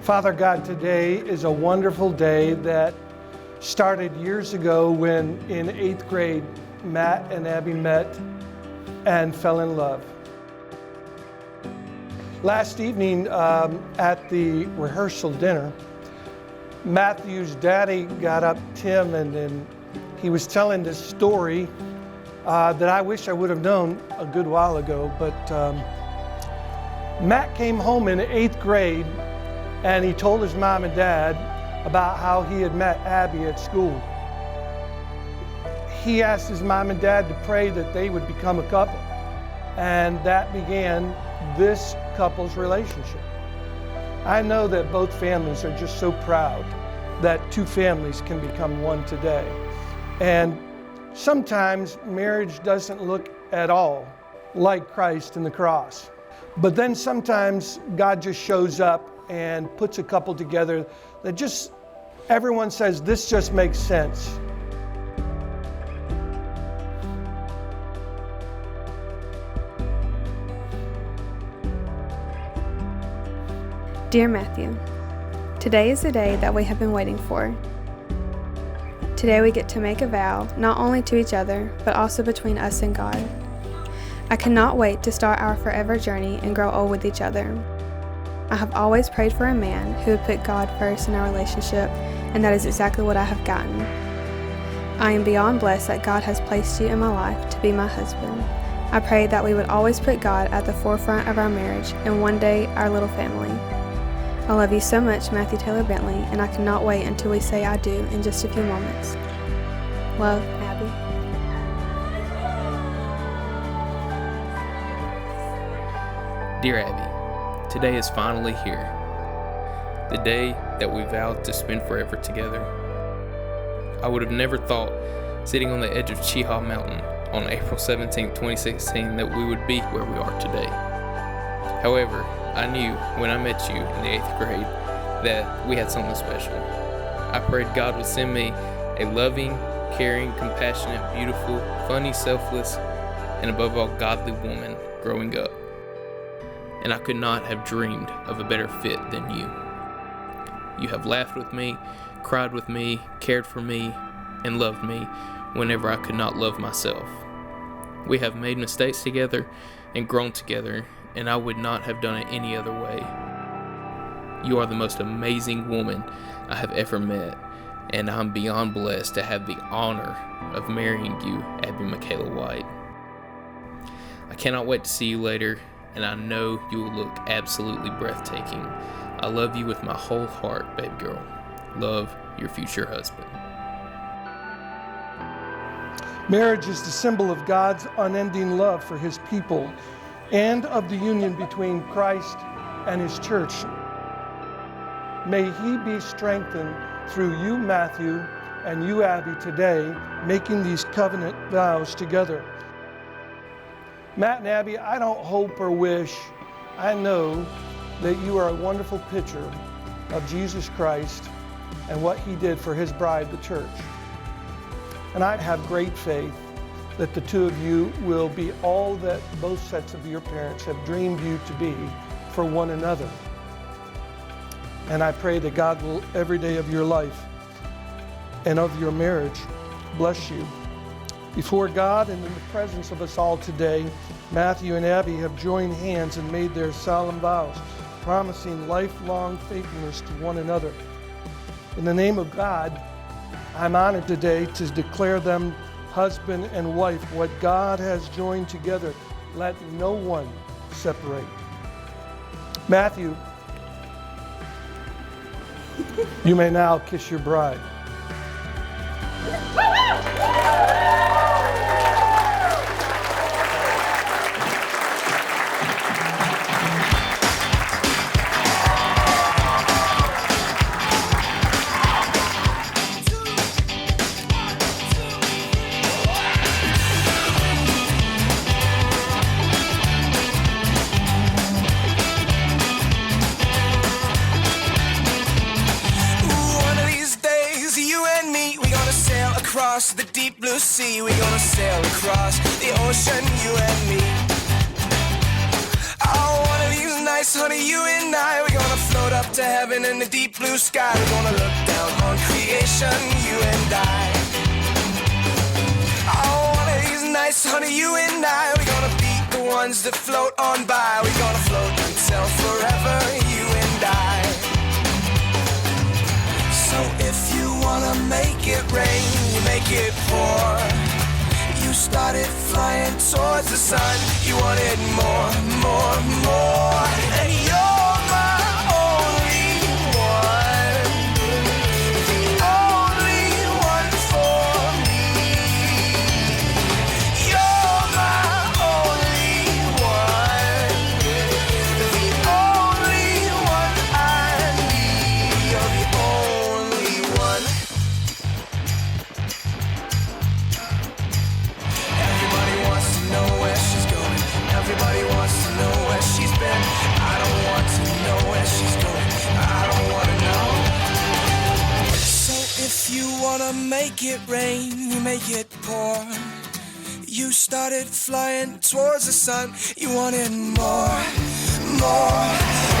Father God, today is a wonderful day that started years ago when in 8th grade, Matt and Abbie met and fell in love. Last evening at the rehearsal dinner, Matthew's daddy got up, Tim, and he was telling this story that I wish I would have known a good while ago, but Matt came home in 8th grade and he told his mom and dad about how he had met Abbie at school. He asked his mom and dad to pray that they would become a couple, and that began this couple's relationship. I know that both families are just so proud that two families can become one today. And sometimes marriage doesn't look at all like Christ and the cross. But then sometimes God just shows up and puts a couple together that just, everyone says, this just makes sense. Dear Matthew, today is the day that we have been waiting for. Today we get to make a vow, not only to each other, but also between us and God. I cannot wait to start our forever journey and grow old with each other. I have always prayed for a man who would put God first in our relationship, and that is exactly what I have gotten. I am beyond blessed that God has placed you in my life to be my husband. I pray that we would always put God at the forefront of our marriage and one day our little family. I love you so much, Matthew Taylor Bentley, and I cannot wait until we say I do in just a few moments. Love, Abbie. Dear Abbie, today is finally here. The day that we vowed to spend forever together. I would have never thought, sitting on the edge of Cheehaw Mountain on April 17, 2016, that we would be where we are today. However, I knew when I met you in the 8th grade that we had something special. I prayed God would send me a loving, caring, compassionate, beautiful, funny, selfless, and above all, godly woman growing up. And I could not have dreamed of a better fit than you. You have laughed with me, cried with me, cared for me, and loved me whenever I could not love myself. We have made mistakes together and grown together, and I would not have done it any other way. You are the most amazing woman I have ever met, and I'm beyond blessed to have the honor of marrying you, Abbie Michaela White. I cannot wait to see you later, and I know you will look absolutely breathtaking. I love you with my whole heart, baby girl. Love, your future husband. Marriage is the symbol of God's unending love for his people and of the union between Christ and his church. May he be strengthened through you, Matthew, and you, Abbie, today, making these covenant vows together. Matt and Abbie, I don't hope or wish, I know that you are a wonderful picture of Jesus Christ and what he did for his bride, the church. And I have great faith that the two of you will be all that both sets of your parents have dreamed you to be for one another. And I pray that God will, every day of your life and of your marriage, bless you. Before God and in the presence of us all today, Matthew and Abbie have joined hands and made their solemn vows, promising lifelong faithfulness to one another. In the name of God, I'm honored today to declare them husband and wife. What God has joined together, let no one separate. Matthew, you may now kiss your bride. across the deep blue sea. We're gonna sail across the ocean, you and me. Oh, one of these nights, honey, you and I, we're gonna float up to heaven in the deep blue sky. We're gonna look down on creation, you and I. Oh, one of these nights, honey, you and I, we're gonna beat the ones that float on by. We're gonna float until forever, you and I. So if you wanna make it rain, you make it pour. You started flying towards the sun. You wanted more, more, more. And you're my only one, the only one for me. You're my only one, the only one I need. You're the only one. Everybody wants to know where she's going. Everybody wants to know where she's been. I don't want to know where she's going. I don't want to know. So if you wanna make it rain, you make it pour. You started flying towards the sun. You wanted more, more.